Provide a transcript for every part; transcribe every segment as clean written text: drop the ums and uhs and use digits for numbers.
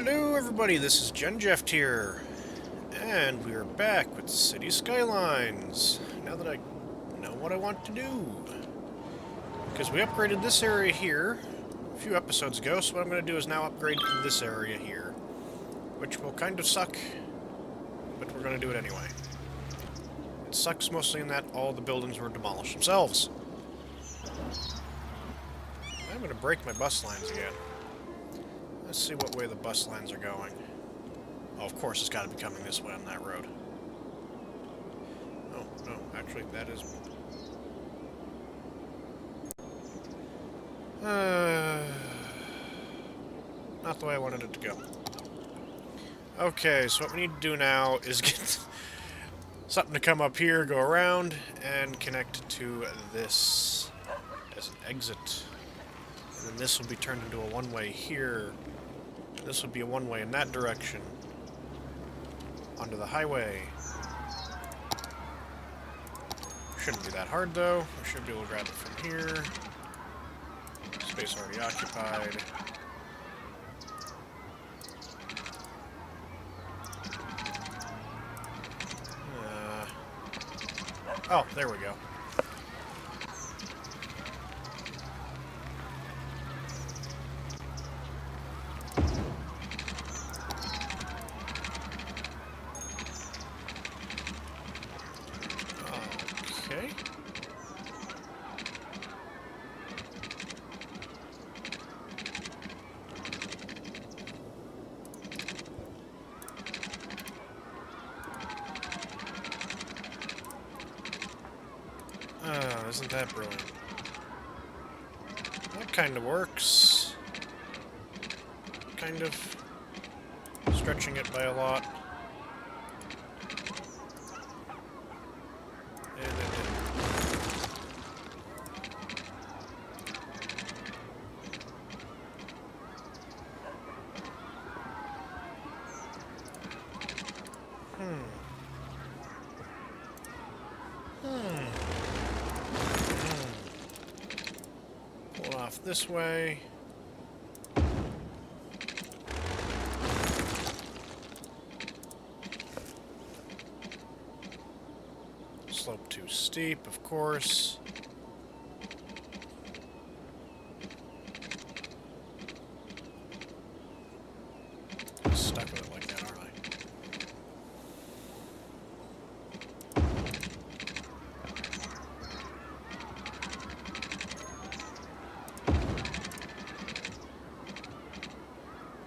Hello everybody, this is Jeff here, and we are back with City Skylines, now that I know what I want to do. Because we upgraded this area here a few episodes ago, so what I'm going to do is now upgrade this area here. Which will kind of suck, but we're going to do it anyway. It sucks mostly in that all the buildings were demolished themselves. I'm going to break my bus lines again. Let's see what way the bus lines are going. Oh, of course it's got to be coming this way on that road. Oh, no, actually, that is... not the way I wanted it to go. Okay, so what we need to do now is get something to come up here, go around, and connect to this as an exit. And then this will be turned into a one-way here. This will be a one-way in that direction. Onto the highway. Shouldn't be that hard, though. I should be able to grab it from here. Space already occupied. Oh, there we go. Okay. Isn't that brilliant? That kind of works. Kind of. Stretching it by a lot. And it didn't. Pull it off this way. Slope too steep, of course. Stuck with it like that, aren't I?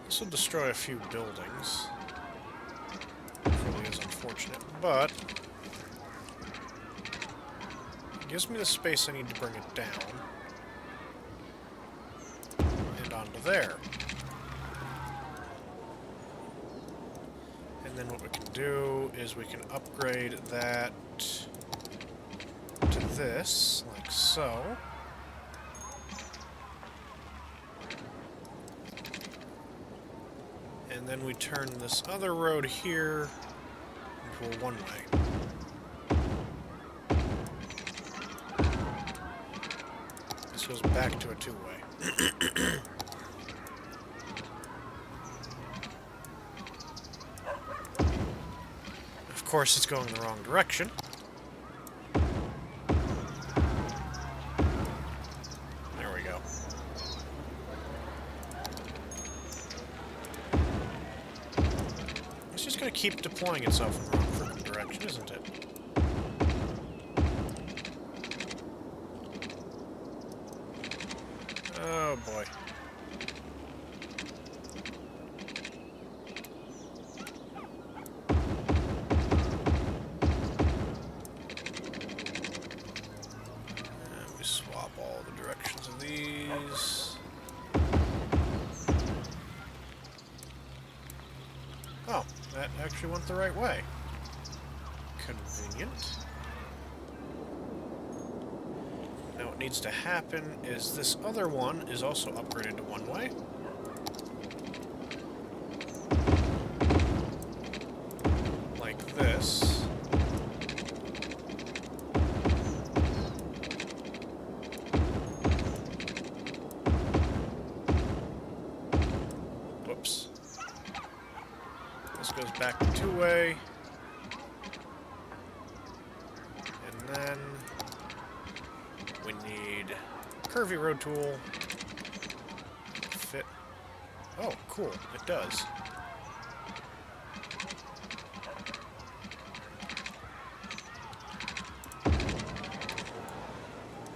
This will destroy a few buildings. It really is unfortunate, but it gives me the space I need to bring it down. And onto there. And then what we can do is we can upgrade that to this, like so. And then we turn this other road here into a one-way. This goes back to a two-way. Of course, it's going in the wrong direction. There we go. It's just going to keep deploying itself in the wrong freaking direction, isn't it? Oh boy. And we swap all the directions of these. Oh, that actually went the right way. Convenient. Now what needs to happen is this other one is also upgraded to one-way. Like this. Whoops. goes back to two-way. And then we need curvy road tool. Fit. Oh, cool. It does.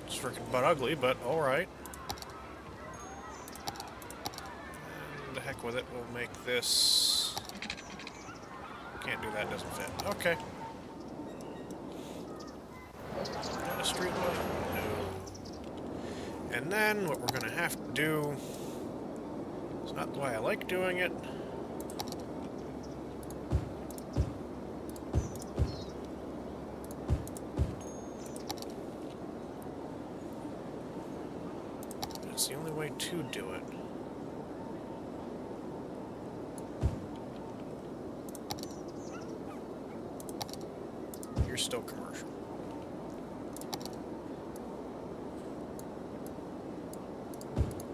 It's freaking butt ugly, but alright. And the heck with it, we'll make this... Can't do that, doesn't fit. Okay. Not a street light? No. And then what we're gonna have to do... It's not the way I like doing it. It's the only way to do it. You're still commercial.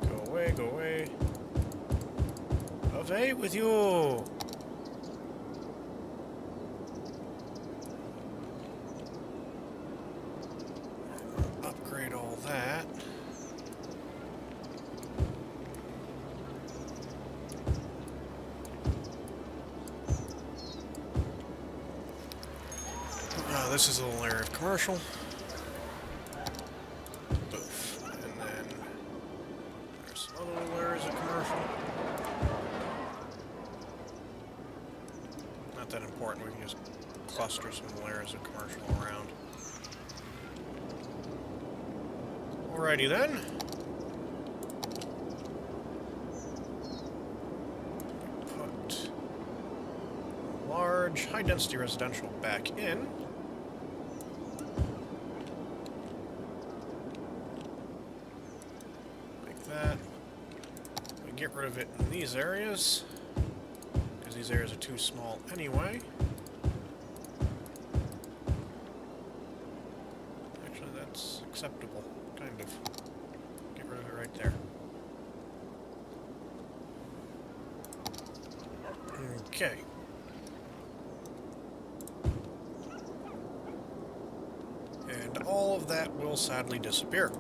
Go away, go away. Away with you! Upgrade all that. This is a little area of commercial. Boof. And then there's some other little areas of commercial. Not that important, we can just cluster some little areas of commercial around. Alrighty then. Put large, high-density residential back in. Get rid of it in these areas, because these areas are too small anyway. Actually, that's acceptable, kind of. Get rid of it right there. Okay. And all of that will sadly disappear.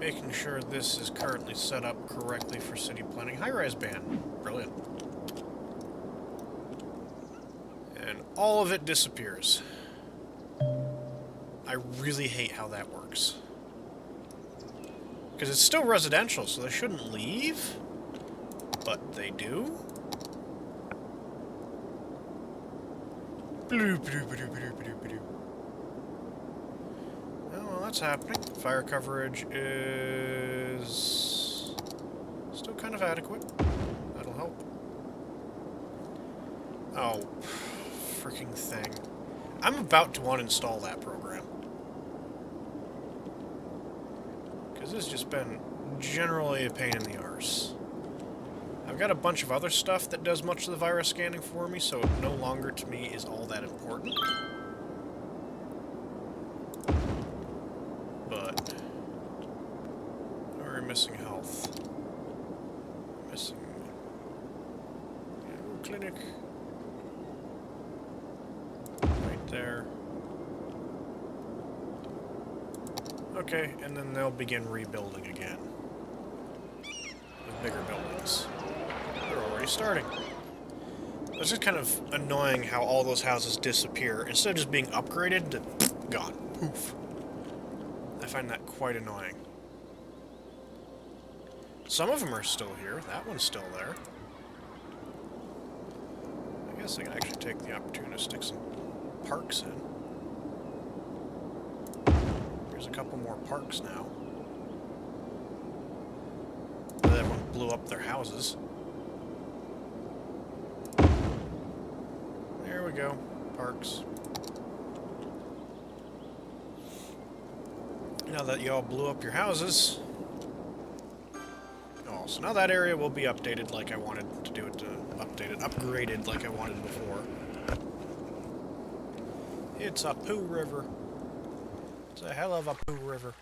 Making sure this is currently set up correctly for city planning. High-rise ban. Brilliant. And all of it disappears. I really hate how that works. Because it's still residential, so they shouldn't leave. But they do. Oh, that's happening. Fire coverage is still kind of adequate. That'll help. Oh, freaking thing. I'm about to uninstall that program. Because this has just been generally a pain in the arse. I've got a bunch of other stuff that does much of the virus scanning for me, so it no longer to me is all that important. But we're missing health. Missing clinic. Right there. Okay, and then they'll begin rebuilding again. With bigger buildings. They're already starting. It's just kind of annoying how all those houses disappear. Instead of just being upgraded to gone. Poof. I find that quite annoying. Some of them are still here. That one's still there. I guess I can actually take the opportunity to stick some parks in. Here's a couple more parks now. Everyone blew up their houses. There we go. Parks. Now that y'all blew up your houses... Oh, so now that area will be updated like I wanted to do it to update it. Upgraded like I wanted before. It's a poo river. It's a hell of a poo river.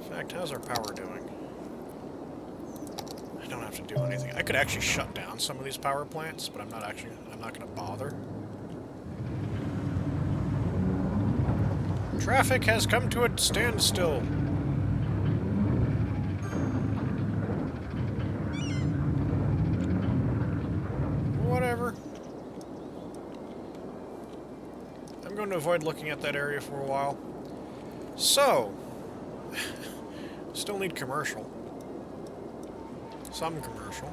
In fact, how's our power doing? I don't have to do anything. I could actually shut down some of these power plants, but I'm not going to bother. Traffic has come to a standstill. Whatever. I'm going to avoid looking at that area for a while. So, still need commercial. Some commercial.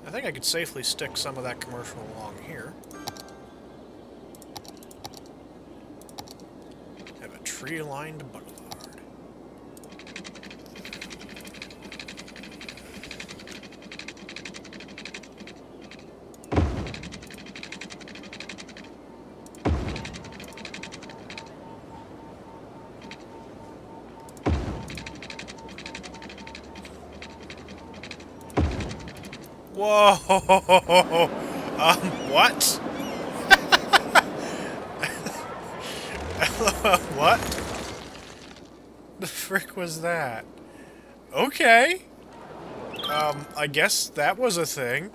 I think I could safely stick some of that commercial along here. Have a tree-lined boulevard. Whoa! What? What? The frick was that? Okay. I guess that was a thing.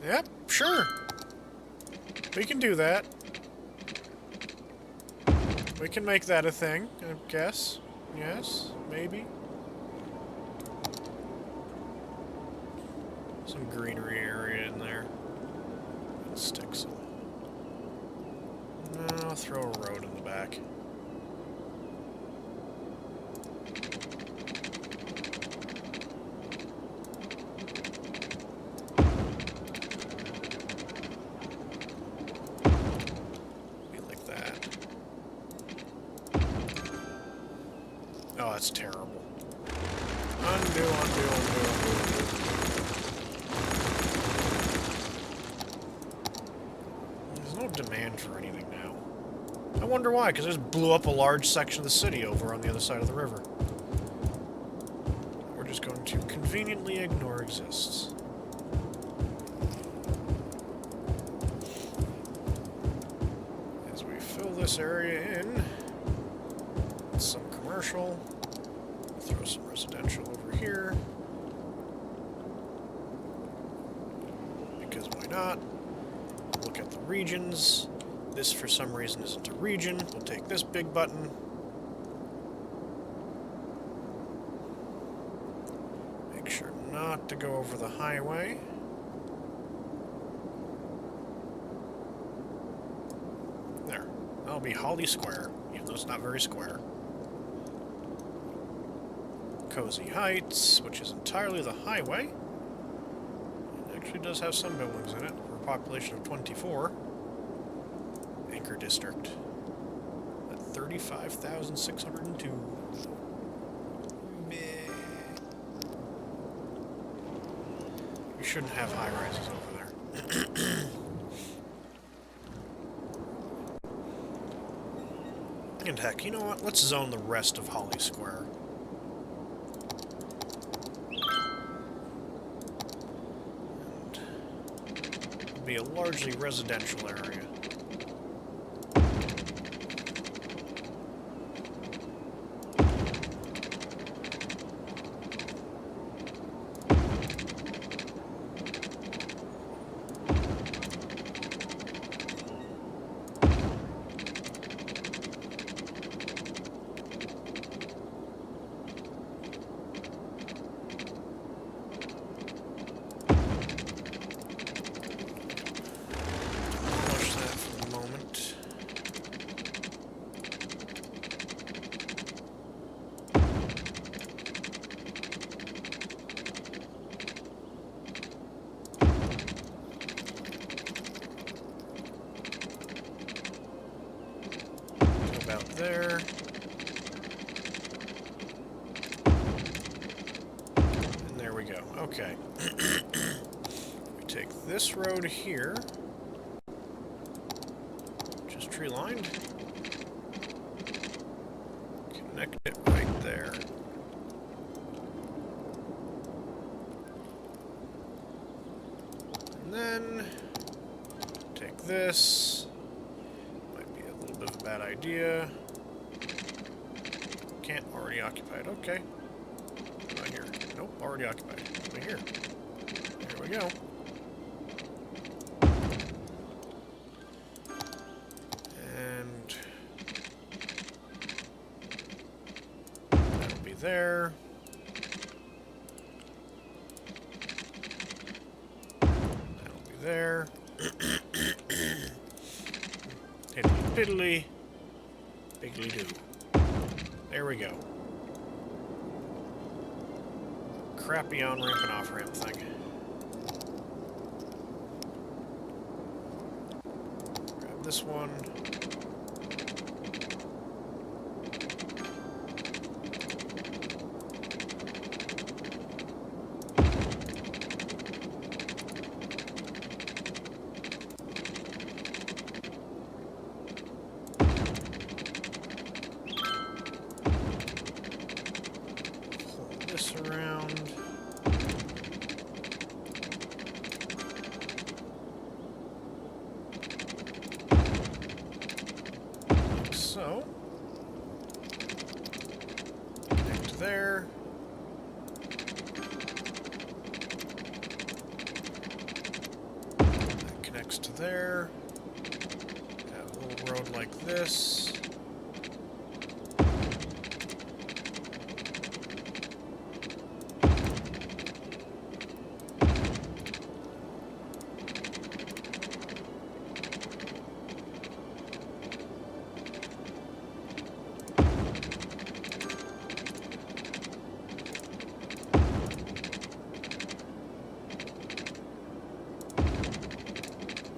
Yep, sure. We can do that. We can make that a thing, I guess. Yes, maybe. Some greenery area in there. Let's stick some. No, I'll throw a road in the back. Oh, that's terrible. Undo, undo, undo, undo. There's no demand for anything now. I wonder why, because I just blew up a large section of the city over on the other side of the river. We're just going to conveniently ignore exists. As we fill this area in, some commercial. Throw some residential over here. Because why not? Look at the regions. This, for some reason, isn't a region. We'll take this big button. Make sure not to go over the highway. There. That'll be Holly Square, even though it's not very square. Cozy Heights, which is entirely the highway. It actually does have some buildings in it, for a population of 24. Anchor District. At 35,602. Meh. We shouldn't have high-rises over there. And heck, you know what? Let's zone the rest of Holly Square. Be a largely residential area. About there. And there we go. Okay. We take this road here, which is tree-lined. Connect it right there. And then take this. Might be a little bit of bad idea. Can't, already occupied. Okay. Right here. Nope, already occupied. Right here. Here we go. And that'll be there. That'll be there. Piddly piddly. Biggly doo. There we go. Crappy on-ramp and off-ramp thing. Grab this one. Pull this around. So, connect there. That connects to there. Have a little road like this.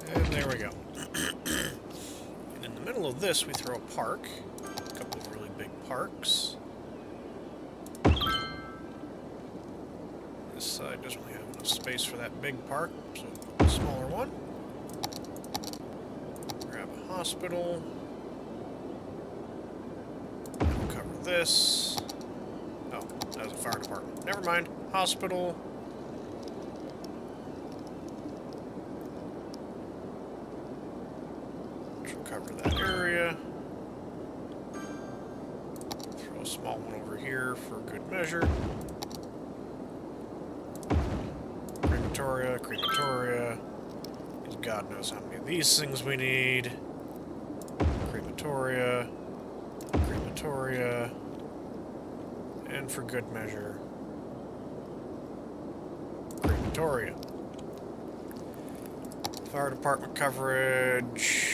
And there we go. And in the middle of this, we throw a park. A couple of really big parks. This side doesn't really have enough space for that big park, so we'll put a smaller one. Grab a hospital. We'll cover this. Oh, that was a fire department. Never mind. Hospital. Cover that area. Throw a small one over here for good measure. Crematoria, crematoria. God knows how many of these things we need. Crematoria, crematoria, and for good measure, crematoria. Fire department coverage.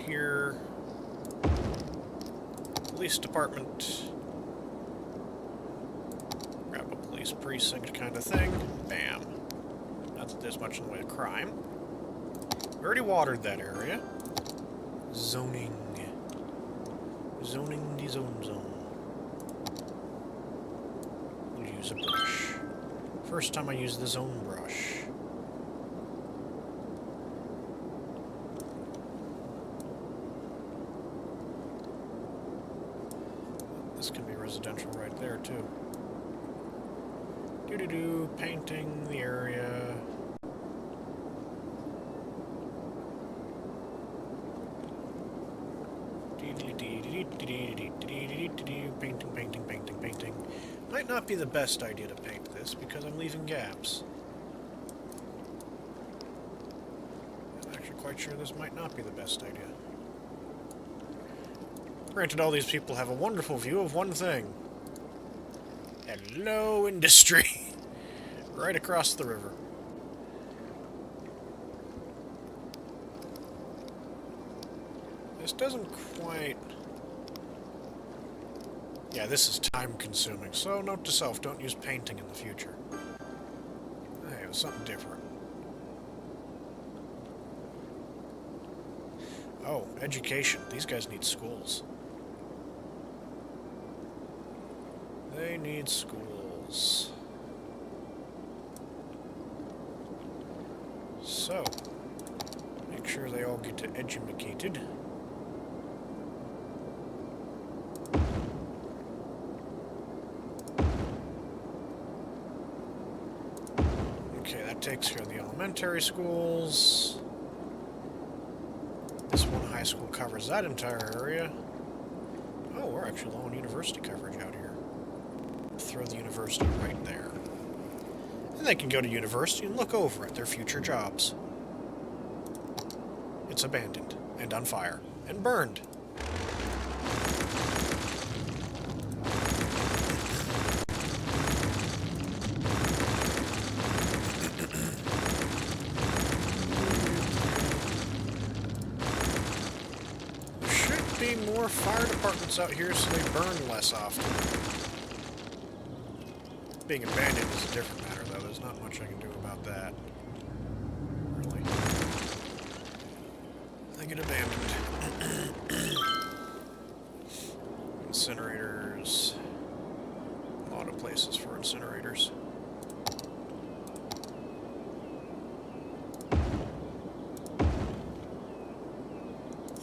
Here. Police department. Grab a police precinct kind of thing. Bam. Not that there's much in the way of crime. We already watered that area. Zoning. Zoning the zone. We'll use a brush. First time I use the zone brush. This can be residential right there, too. Doo-doo-doo, painting the area. Painting, painting, painting, painting. Might not be the best idea to paint this, because I'm leaving gaps. I'm actually quite sure this might not be the best idea. Granted, all these people have a wonderful view of one thing. Hello, industry. Right across the river. This doesn't quite... Yeah, this is time-consuming, so note to self, don't use painting in the future. Hey, it was something different. Oh, education. These guys need schools. They need schools. So, make sure they all get educated. Okay, that takes care of the elementary schools. guess one high school covers that entire area. Oh, we're actually low on university coverage out here. Throw the university right there. And they can go to university and look over at their future jobs. It's abandoned, and on fire, and burned. There should be more fire departments out here so they burn less often. Being abandoned is a different matter, though. There's not much I can do about that. Really. They get abandoned. Incinerators. A lot of places for incinerators.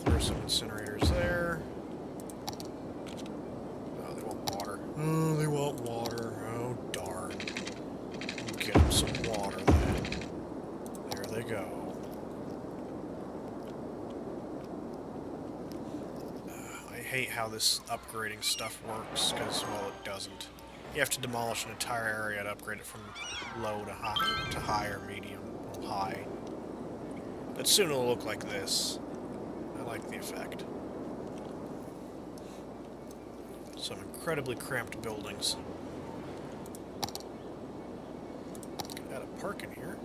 Throw some incinerators there. Oh, they want water. Oh, they want water. Oh, darn. Get them some water then. There they go. I hate how this upgrading stuff works, because, well, it doesn't. You have to demolish an entire area to upgrade it from low to high or medium or high. But soon it'll look like this. I like the effect. Some incredibly cramped buildings. Could add a park in here.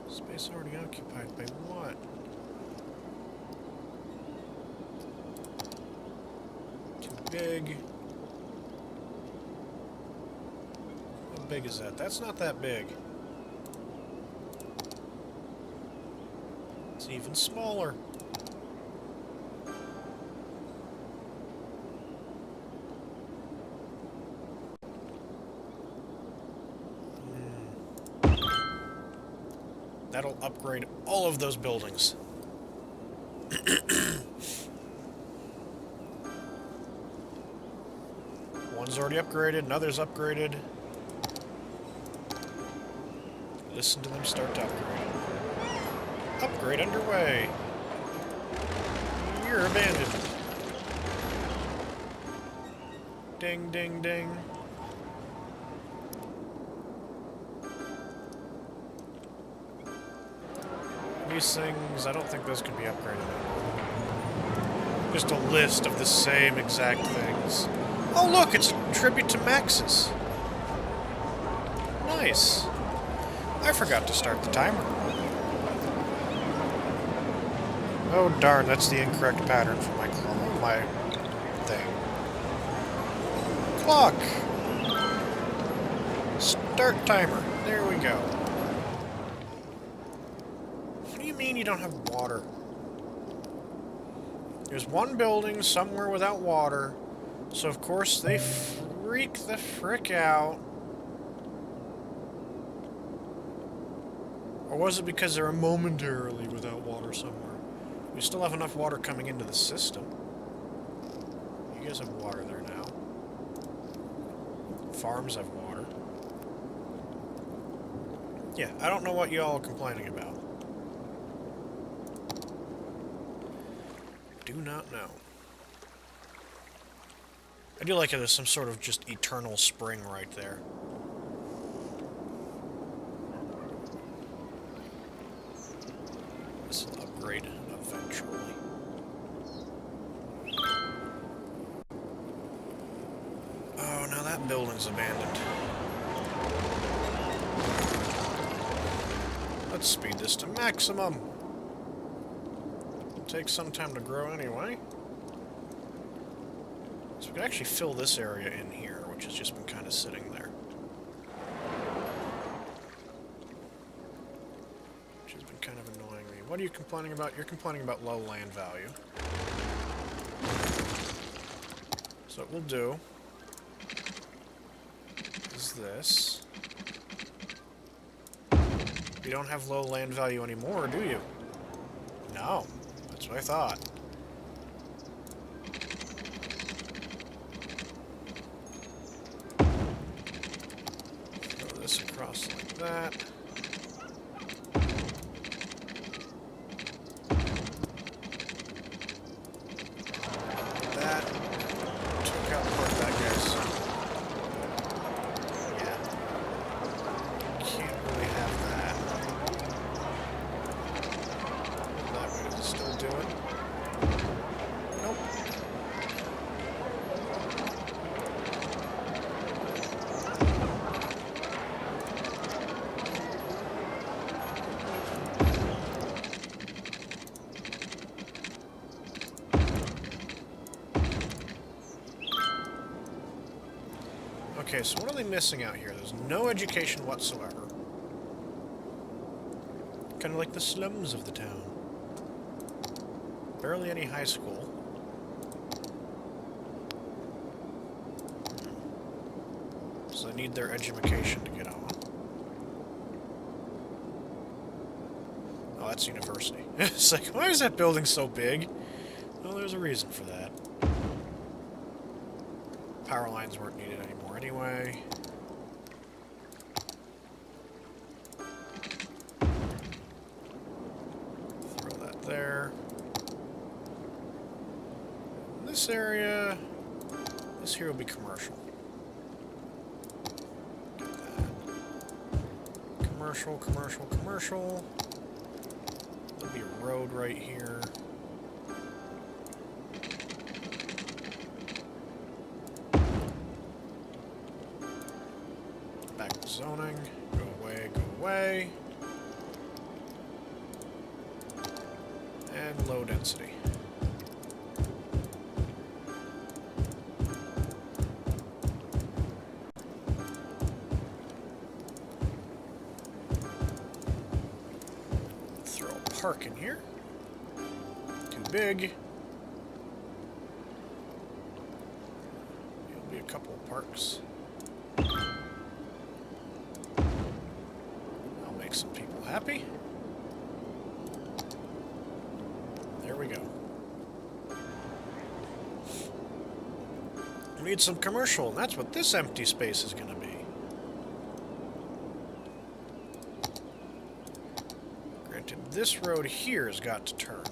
Space already occupied by what? Too big. How big is that? That's not that big. It's even smaller. That'll upgrade all of those buildings. One's already upgraded, another's upgraded. Listen to them start to upgrade. Upgrade underway. You're abandoned. Ding, ding, ding. These things, I don't think those can be upgraded. Just a list of the same exact things. Oh look, it's a tribute to Maxis. Nice. I forgot to start the timer. Oh darn, that's the incorrect pattern for my thing. Clock! Start timer. There we go. What do you mean you don't have water? There's one building somewhere without water, so of course they freak the frick out. Or was it because they were momentarily without water somewhere? We still have enough water coming into the system. You guys have water there now. Farms have water. Yeah, I don't know what y'all are complaining about. Do not know. I do like how there's some sort of just eternal spring right there. This will upgrade eventually. Oh, now that building's abandoned. Let's speed this to maximum. It'll take some time to grow anyway. So we can actually fill this area in here, which has just been kind of sitting there. Which has been kind of annoying me. What are you complaining about? You're complaining about low land value. So what we'll do is this. You don't have low land value anymore, do you? No. That's what I thought. that. That took out part of that guy's. Yeah. Can't really have that. That way does it still do it? Nope. Okay, so what are they missing out here? There's no education whatsoever. Kind of like the slums of the town. Barely any high school. So they need their education to get on. Oh, that's university. It's like, why is that building so big? Well, there's a reason for that. Power lines weren't needed anymore anyway. Throw that there. This area, this here will be commercial. Get that. Commercial, commercial, commercial. There'll be a road right here. Back to zoning. Go away, go away. And low density. Throw a park in here. Too big. There'll be a couple of parks. Make some people happy. There we go. We need some commercial, and that's what this empty space is going to be. Granted, this road here has got to turn.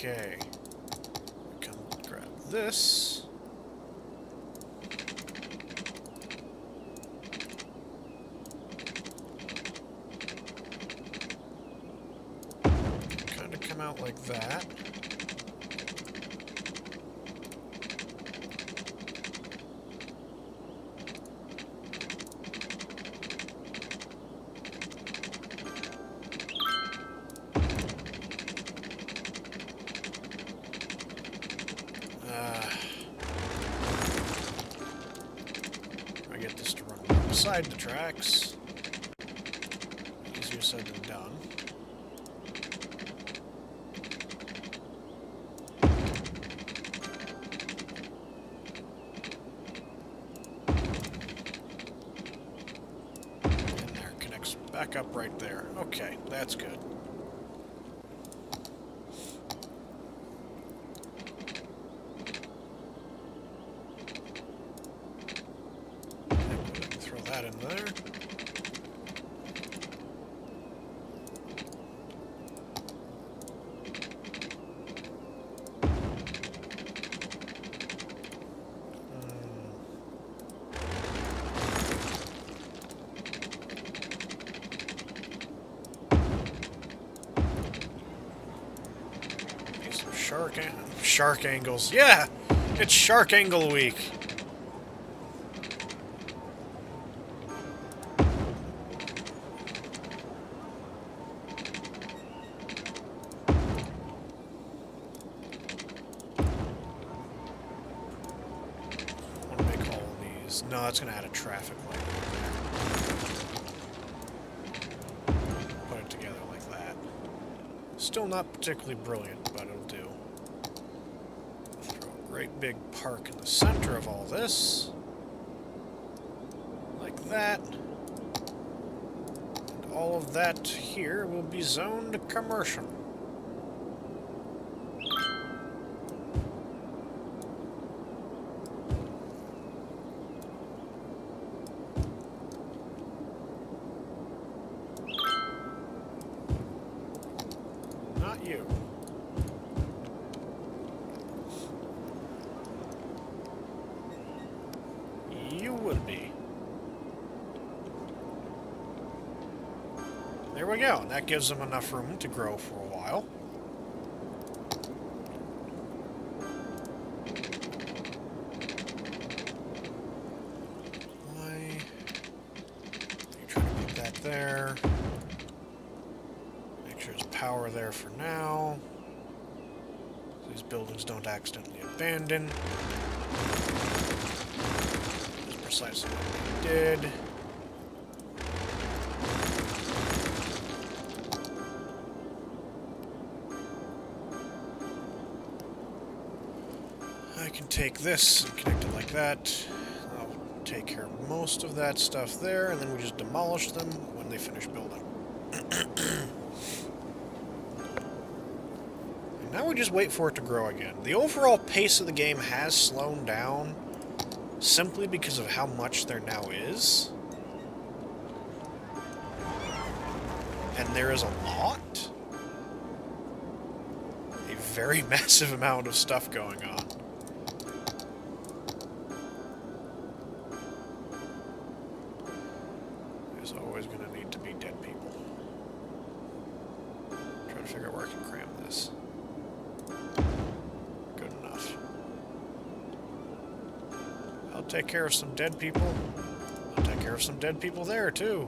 Okay. Come grab this. Kind of come out like that. I get this to run beside the tracks. Easier said than done. And there, connects back up right there. Okay, that's good. Throw that in there. Shark angles. Yeah! It's shark angle week. I want to make all of these. No, that's going to add a traffic light right there. Put it together like that. Still not particularly brilliant, but it'll do. Throw a great big park in the center of all this. Like that. And all of that here will be zoned commercial. Not you. You would be. There we go. That gives them enough room to grow for a while. Why? You try to put that there. Make sure there's power there for now. So these buildings don't accidentally abandon. That's precisely what we did. I can take this and connect it like that. I'll take care of most of that stuff there, and then we just demolish them when they finish building. And now we just wait for it to grow again. The overall pace of the game has slowed down simply because of how much there now is. And there is a lot. A very massive amount of stuff going on. There's always going to need to be dead people. Try to figure out where I can cram this. Good enough. I'll take care of some dead people. I'll take care of some dead people there, too.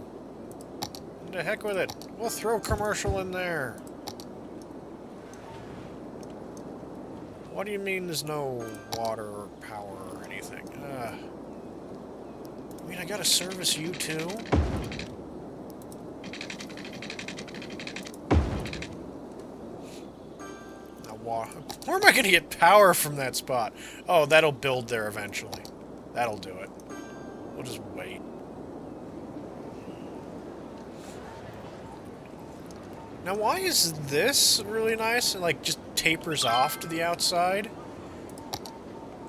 And to heck with it. We'll throw commercial in there. What do you mean there's no water or power or anything? I mean, I gotta service you, too? Where am I going to get power from that spot? Oh, that'll build there eventually. That'll do it. We'll just wait. Now, why is this really nice? It, like, just tapers off to the outside?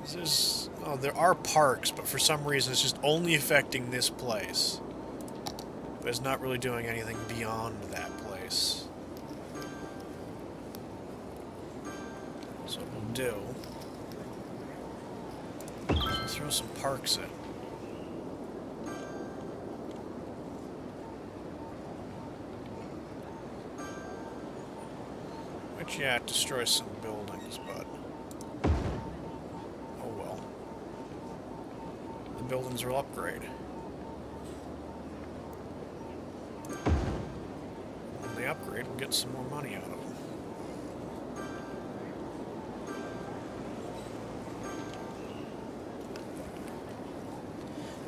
This is... Oh, there are parks, but for some reason it's just only affecting this place. But it's not really doing anything beyond that place. So what we'll do... We'll throw some parks in. Which, yeah, it destroys some buildings, but... Oh well. The buildings will upgrade. When they upgrade, we'll get some more money out of them.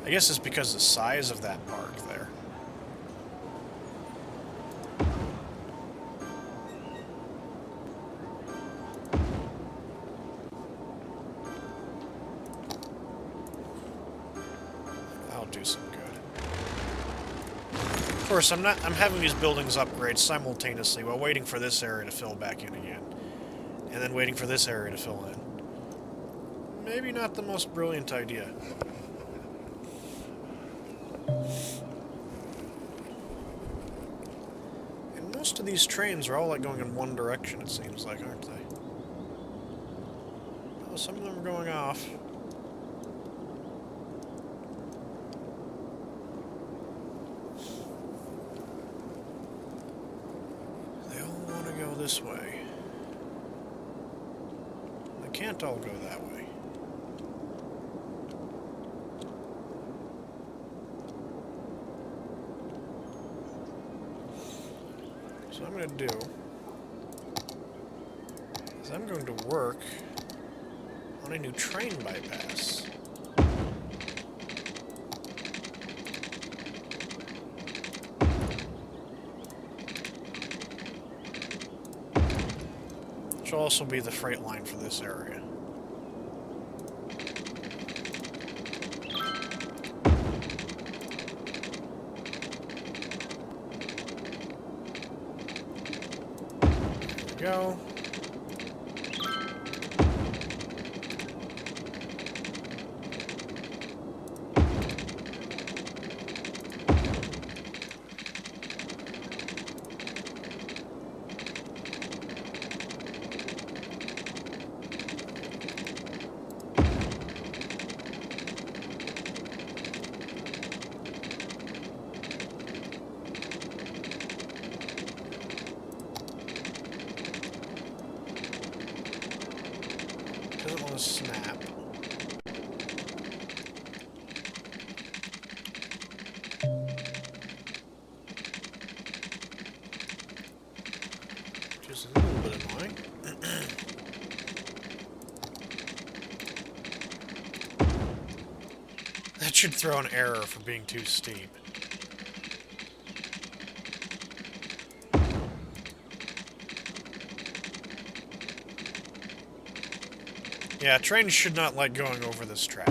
I guess it's because of the size of that park there. That'll do some good. Of course, I'm having these buildings upgrade simultaneously while waiting for this area to fill back in again. And then waiting for this area to fill in. Maybe not the most brilliant idea. And most of these trains are all like going in one direction, it seems like, aren't they? Oh, some of them are going off. They all want to go this way. They can't all go that way. So what I'm going to do is I'm going to work on a new train bypass. which will also be the freight line for this area. There we go. Doesn't want to snap. Which is a little bit annoying. That should throw an error for being too steep. Yeah, trains should not like going over this track.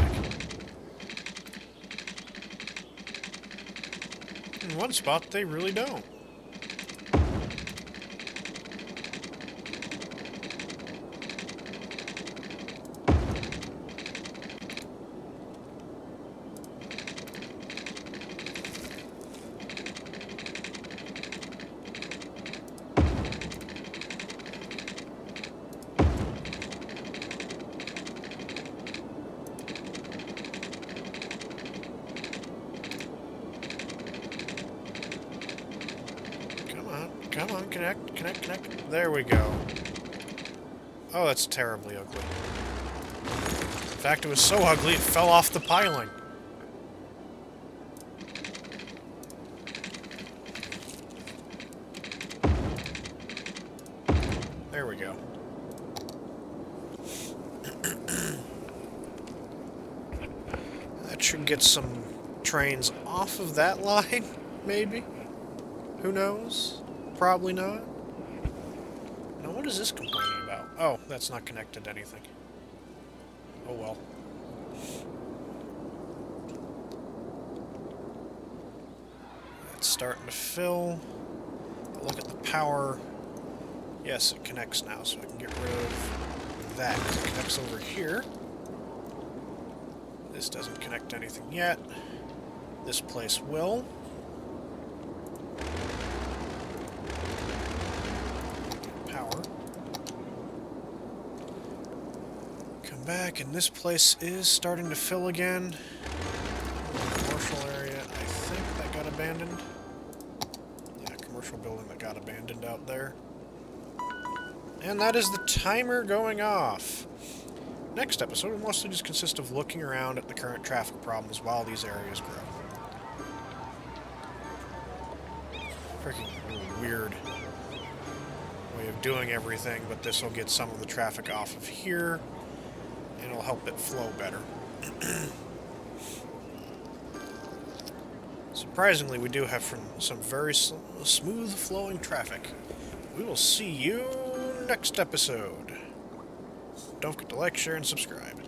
In one spot, they really don't. Come on, connect, connect, connect. There we go. Oh, that's terribly ugly. In fact, it was so ugly it fell off the piling. There we go. That should get some trains off of that line, maybe? Who knows? Probably not. Now, what is this complaining about? Oh, that's not connected to anything. Oh well. It's starting to fill. Look at the power. Yes, it connects now, so I can get rid of that. It connects over here. This doesn't connect to anything yet. This place will. Back, and this place is starting to fill again. Commercial area, I think that got abandoned. Yeah, commercial building that got abandoned out there. And that is the timer going off. Next episode will mostly just consist of looking around at the current traffic problems while these areas grow. Freaking weird way of doing everything, but this will get some of the traffic off of here. And it'll help it flow better. Surprisingly, we do have some very smooth flowing traffic. We will see you next episode. Don't forget to like, share, and subscribe.